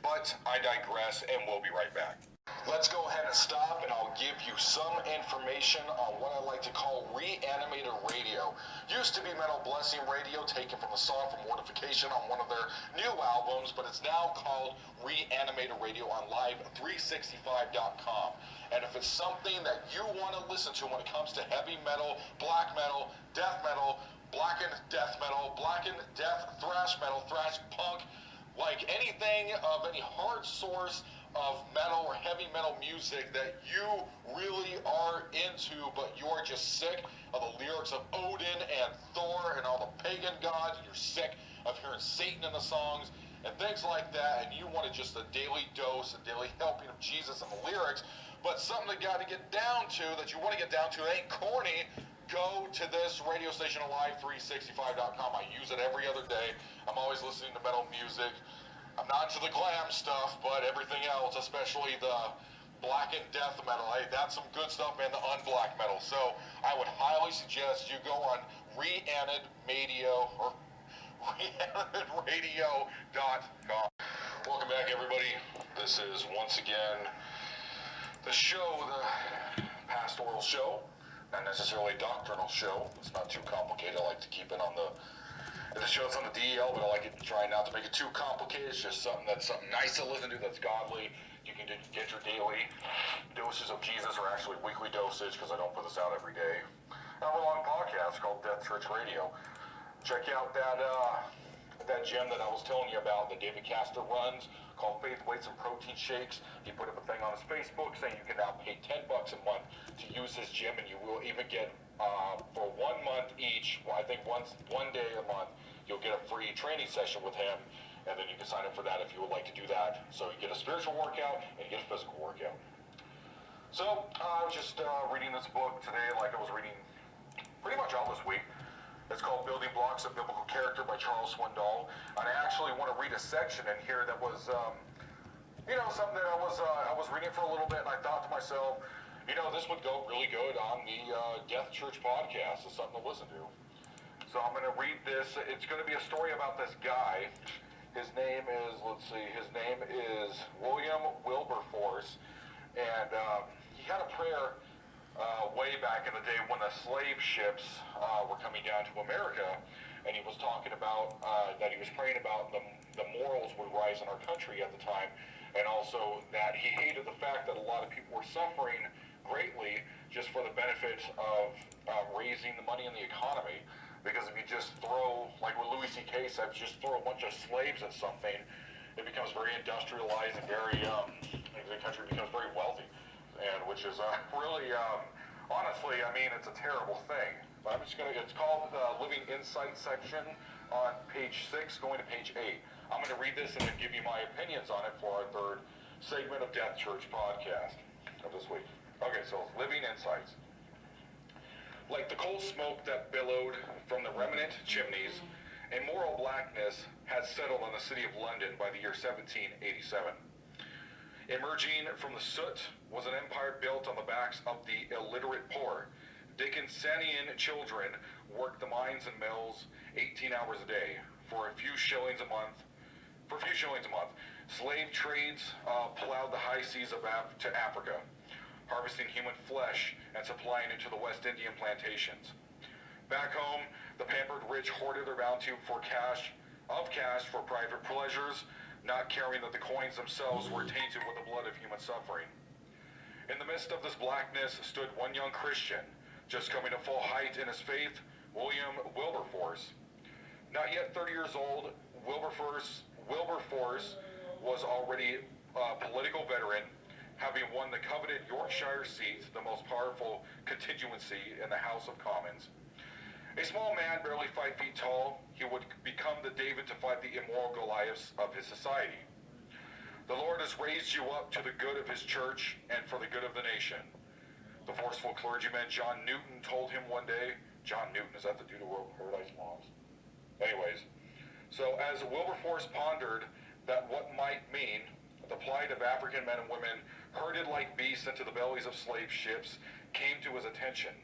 But I digress, and we'll be right back. Let's go ahead and stop, and I'll give you some information on what I like to call reanimated radio. Used to be Metal Blessing Radio, taken from the song from Mortification on one of their new albums, but it's now called Reanimated Radio on Live365.com. And if it's something that you want to listen to when it comes to heavy metal, black metal, death metal, blackened death metal, blackened death thrash metal, thrash punk, like anything of any hard source of metal or heavy metal music that you really are into, but you are just sick of the lyrics of Odin and Thor and all the pagan gods, and you're sick of hearing Satan in the songs and things like that, and you want just a daily dose, a daily helping of Jesus and the lyrics, but something that got to get down to, that you want to get down to, it ain't corny, go to this radio station, Live365.com. I use it every other day. I'm always listening to metal music. I'm not into the glam stuff, but everything else, especially the black and death metal, that's some good stuff, man, the unblack metal. So I would highly suggest you go on reanimatedradio.com. Welcome back, everybody. This is once again the show, the pastoral show, not necessarily a doctrinal show. It's not too complicated. I like to keep it on the show's on the DEL, but I like it, try not to make it too complicated. It's just something nice to listen to, that's godly. You can get your daily doses of Jesus, or actually weekly dosage, because I don't put this out every day. Hour-long podcast called Death Church Radio. Check out that gem that I was telling you about that David Castor runs, called Faith, Weights, and Protein Shakes. He put up a thing on his Facebook saying you can now pay $10 a month to use his gym, and you will even get for 1 month each, I think one day a month, you'll get a free training session with him, and then you can sign up for that if you would like to do that. So you get a spiritual workout and you get a physical workout. So I was just reading this book today, like I was reading pretty much all this week. It's called Building Blocks of Biblical Character by Charles Swindoll, and I actually want to read a section in here that was, something that I was reading for a little bit, and I thought to myself, this would go really good on the Death Church podcast. It's something to listen to. So I'm going to read this. It's going to be a story about this guy. His name is William Wilberforce, and he had a prayer way back in the day when the slave ships were coming down to America, and he was talking about that he was praying about the morals would rise in our country at the time, and also also that he hated the fact that a lot of people were suffering greatly just for the benefit of raising the money in the economy. Because if you just throw, like what Louis C.K. said, just throw a bunch of slaves at something, it becomes very industrialized and very, the country becomes very wealthy. And which is really, honestly, I mean, it's a terrible thing. But I'm just it's called the Living Insight section on page 6, going to page 8. I'm going to read this and then give you my opinions on it for our third segment of Death Church podcast of this week. Okay, so Living Insights. Like the coal smoke that billowed from the remnant chimneys, a moral blackness had settled on the city of London by the year 1787. Emerging from the soot was an empire built on the backs of the illiterate poor. Dickensian children worked the mines and mills 18 hours a day for a few shillings a month. Slave trades plowed the high seas to Africa, harvesting human flesh and supplying it to the West Indian plantations. Back home, the pampered rich hoarded their bounty for cash for private pleasures, not caring that the coins themselves were tainted with the blood of human suffering. In the midst of this blackness stood one young Christian, just coming to full height in his faith, William Wilberforce. Not yet 30 years old, Wilberforce was already a political veteran, having won the coveted Yorkshire seat, the most powerful constituency in the House of Commons. A small man, barely 5 feet tall, he would become the David to fight the immoral Goliaths of his society. The Lord has raised you up to the good of his church and for the good of the nation. The forceful clergyman John Newton told him one day. John Newton, is that the dude who wrote Paradise Lost? Anyways, so as Wilberforce pondered that what might mean, the plight of African men and women herded like beasts into the bellies of slave ships came to his attention.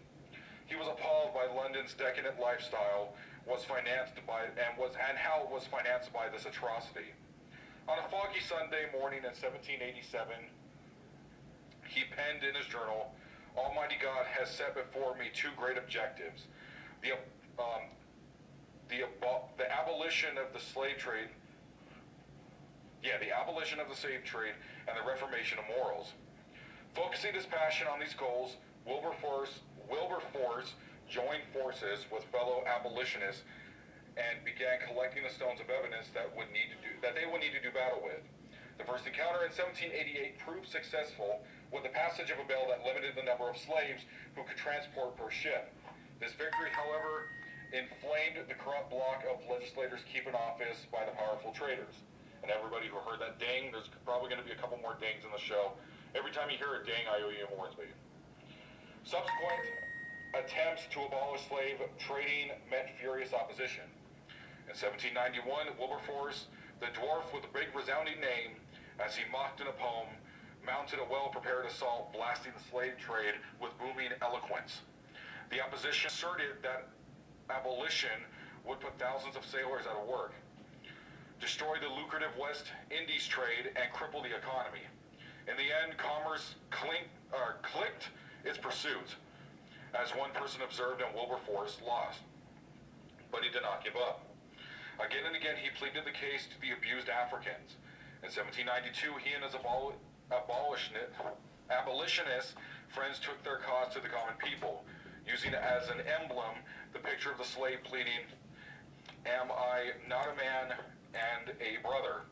He was appalled by London's decadent lifestyle and how it was financed by this atrocity. On a foggy Sunday morning in 1787, he penned in his journal, "Almighty God has set before me two great objectives: the abolition of the slave trade." The abolition of the slave trade and the reformation of morals. Focusing his passion on these goals, Wilberforce joined forces with fellow abolitionists and began collecting the stones of evidence that they would need to do battle with. The first encounter in 1788 proved successful with the passage of a bill that limited the number of slaves who could transport per ship. This victory, however, inflamed the corrupt bloc of legislators keeping office by the powerful traders. And everybody who heard that ding, there's probably going to be a couple more dings in the show. Every time you hear a ding, I owe you a Hornsby. Subsequent attempts to abolish slave trading met furious opposition. In 1791, Wilberforce, the dwarf with a big resounding name, as he mocked in a poem, mounted a well-prepared assault, blasting the slave trade with booming eloquence. The opposition asserted that abolition would put thousands of sailors out of work, destroy the lucrative West Indies trade, and cripple the economy. In the end, commerce clicked its pursuit, as one person observed, and Wilberforce lost. But he did not give up. Again and again, he pleaded the case to the abused Africans. In 1792, he and his abolitionist friends took their cause to the common people, using as an emblem the picture of the slave pleading, "Am I not a man and a brother?"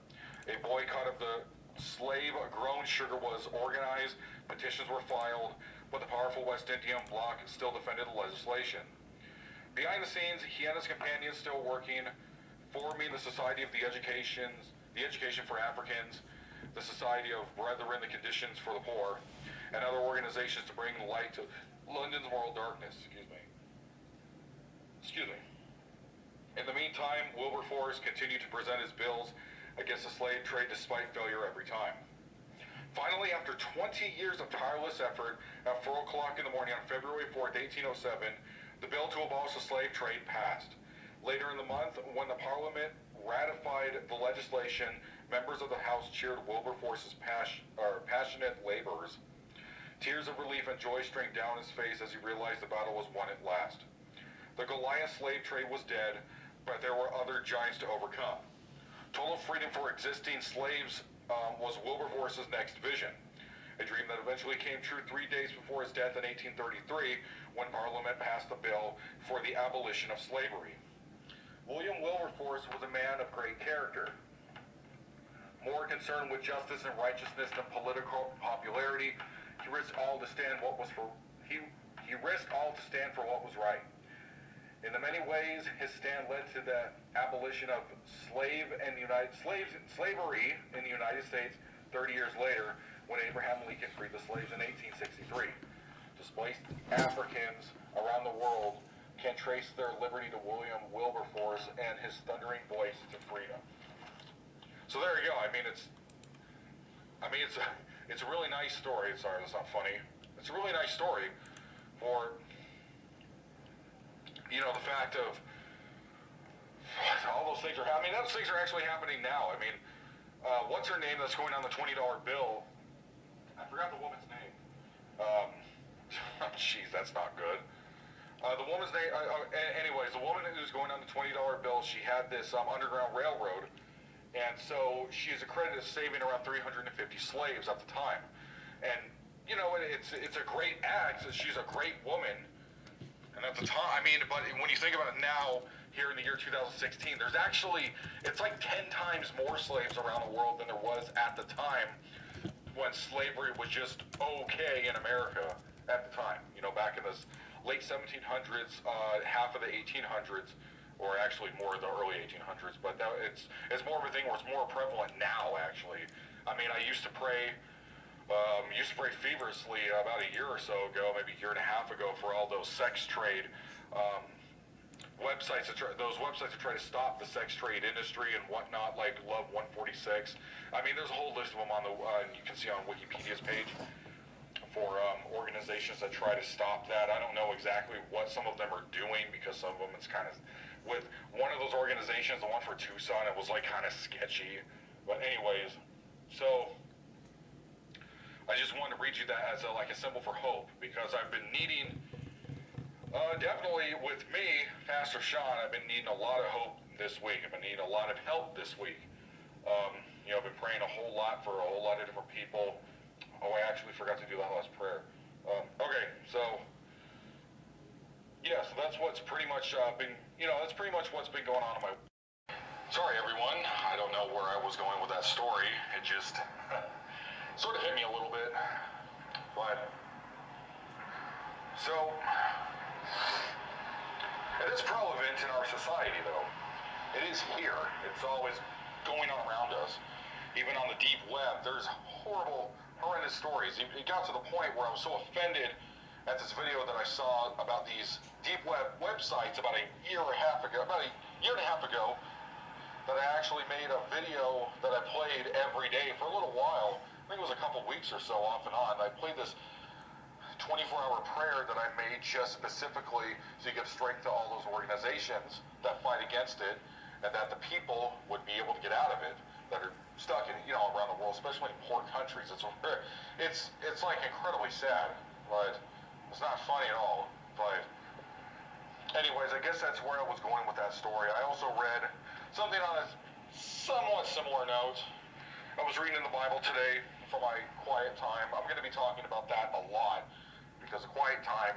A boycott of the slave-grown sugar was organized, petitions were filed, but the powerful West Indian bloc still defended the legislation. Behind the scenes, he and his companions still working, forming the Society of the Education for Africans, the Society of Brethren, the Conditions for the Poor, and other organizations to bring light to London's moral darkness. Excuse me. In the meantime, Wilberforce continued to present his bills against the slave trade despite failure every time. Finally, after 20 years of tireless effort, at 4 o'clock in the morning on February 4th, 1807, the bill to abolish the slave trade passed. Later in the month, when the Parliament ratified the legislation, members of the House cheered Wilberforce's passionate labors. Tears of relief and joy streamed down his face as he realized the battle was won at last. The Goliath slave trade was dead, but there were other giants to overcome. Total freedom for existing slaves was Wilberforce's next vision, a dream that eventually came true 3 days before his death in 1833, when Parliament passed a bill for the abolition of slavery. William Wilberforce was a man of great character, more concerned with justice and righteousness than political popularity. He risked all to stand what was for he risked all to stand for what was right. In the many ways, his stand led to the abolition of slavery in the United States 30 years later, when Abraham Lincoln freed the slaves in 1863. Displaced Africans around the world can trace their liberty to William Wilberforce and his thundering voice to freedom. So there you go. It's a really nice story. Sorry, that's not funny. It's a really nice story for, the fact of all those things are happening. Those things are actually happening now. What's her name that's going on the $20 bill? I forgot the woman's name. Jeez, that's not good. The woman's name, anyways, the woman who's going on the $20 bill, she had this Underground Railroad, and so she is accredited as saving around 350 slaves at the time. And, it's a great act. She's a great woman. And at the time, but when you think about it now, here in the year 2016, there's actually, it's like 10 times more slaves around the world than there was at the time when slavery was just okay in America at the time. Back in the late 1700s, half of the 1800s, or actually more of the early 1800s, but it's more of a thing where it's more prevalent now, actually. I used to pray feverishly about a year or so ago, maybe a year and a half ago, for all those sex trade websites that try to stop the sex trade industry and whatnot, like Love 146. There's a whole list of them on you can see on Wikipedia's page for organizations that try to stop that. I don't know exactly what some of them are doing, because some of them it's kind of, with one of those organizations, the one for Tucson, it was like kind of sketchy. But anyways, so I just wanted to read you that as a symbol for hope, because I've been needing, definitely with me, Pastor Sean, I've been needing a lot of hope this week. I've been needing a lot of help this week. I've been praying a whole lot for a whole lot of different people. Oh, I actually forgot to do that last prayer. Okay, so yeah, so that's what's pretty much that's pretty much what's been going on in my. Sorry, everyone. I don't know where I was going with that story. It just sort of hit me a little bit, but so it is prevalent in our society, though. It is here. It's always going on around us. Even on the deep web, there's horrendous stories. It got to the point where I was so offended at this video that I saw about these deep web websites about a year and a half ago, that I actually made a video that I played every day for a little while. I think it was a couple weeks or so, off and on. I played this 24-hour prayer that I made just specifically to give strength to all those organizations that fight against it, and that the people would be able to get out of it, that are stuck in, around the world, especially in poor countries. It's like incredibly sad, but it's not funny at all. But anyways, I guess that's where I was going with that story. I also read something on a somewhat similar note. I was reading in the Bible today for my quiet time. I'm going to be talking about that a lot, because the quiet time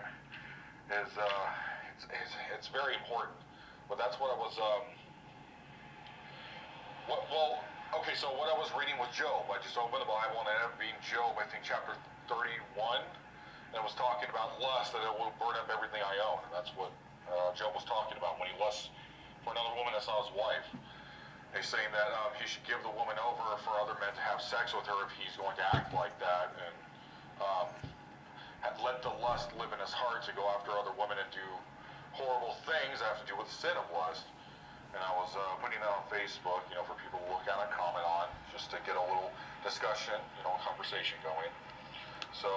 is it's very important. But that's what I was okay, so what I was reading was Job. I just opened the Bible and it ended up being Job, I think chapter 31, and it was talking about lust, that it will burn up everything I own. And that's what Job was talking about when he lusts for another woman that's not his wife. He's saying that he should give the woman over for other men to have sex with her if he's going to act like that, and let the lust live in his heart to go after other women and do horrible things that have to do with the sin of lust. And I was putting that on Facebook, for people to look at and comment on, just to get a little discussion, conversation going. So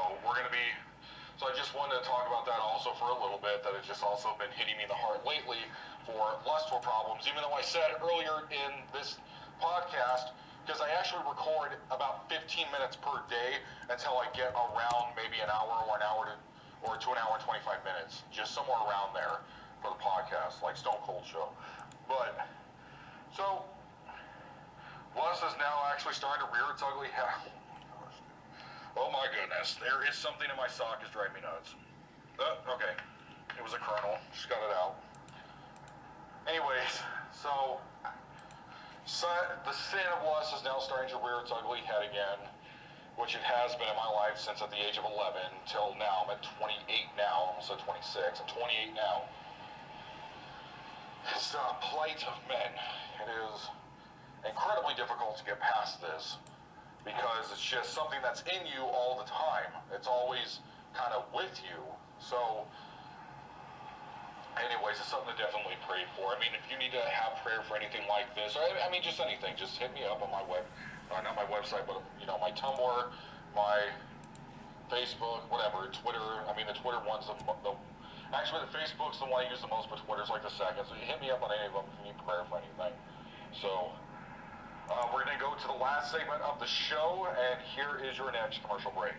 so I just wanted to talk about that also for a little bit, that it's just also been hitting me in the heart lately for lustful problems, even though I said earlier in this podcast, because I actually record about 15 minutes per day until I get around maybe an hour or to an hour and 25 minutes, just somewhere around there for the podcast, like Stone Cold Show. But, so, Lust is now actually starting to rear its ugly head. Oh my goodness, there is something in my sock is driving me nuts. Okay, it was a kernel, just got it out. Anyways, so the sin of lust is now starting to rear its ugly head again, which it has been in my life since at the age of 11 till now. I'm at 28 now, almost at 26. I'm 28 now. It's a plight of men. It is incredibly difficult to get past this because it's just something that's in you all the time. It's always kind of with you. So anyways, it's something to definitely pray for. I mean, if you need to have prayer for anything like this, or I mean, just anything, just hit me up on my not my website, but my Tumblr, my Facebook, whatever, Twitter. I mean, the Twitter one's actually the Facebook's the one I use the most, but Twitter's like the second. So you hit me up on any of them if you need prayer for anything. So we're gonna go to the last segment of the show, and here is your next commercial break.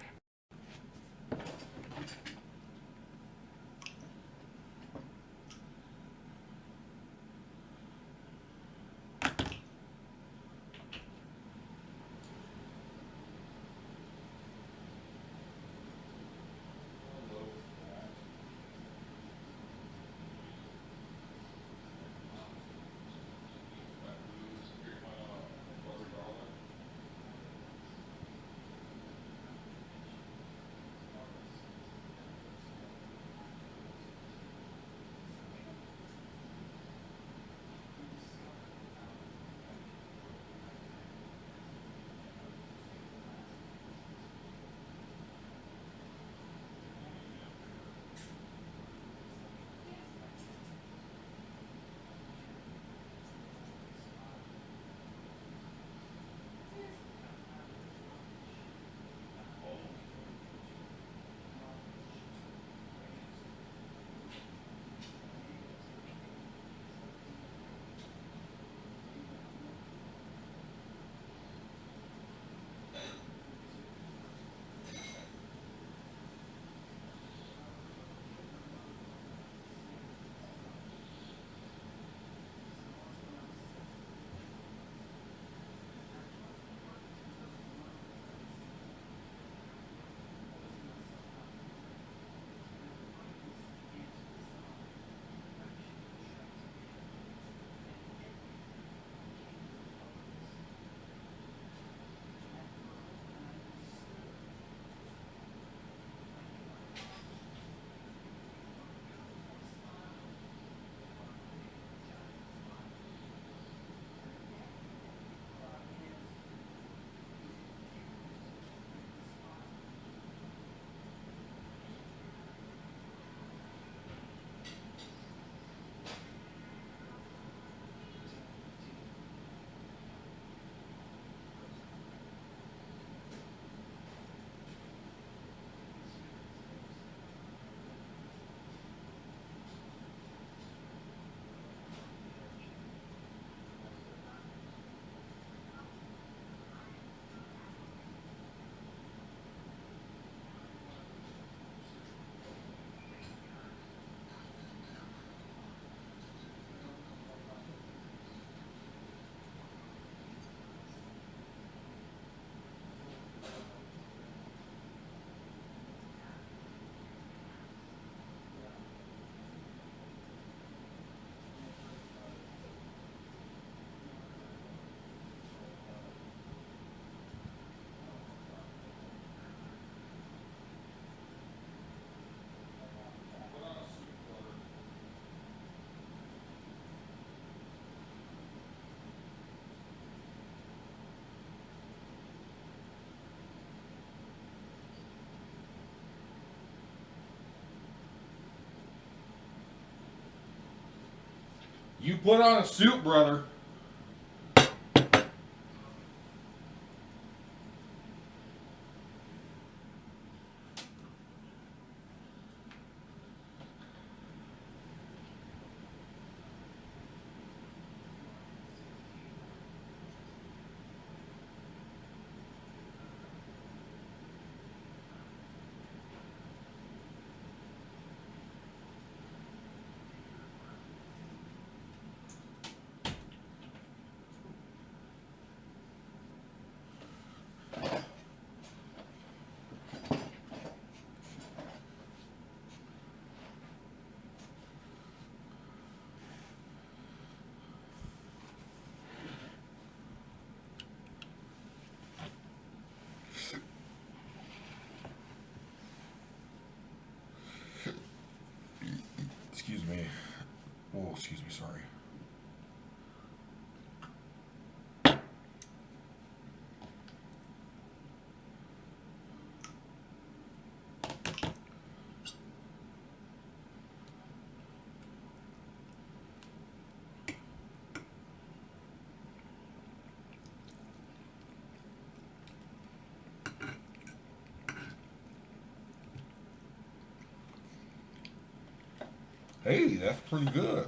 You put on a suit, brother. Excuse me, sorry. Hey, that's pretty good.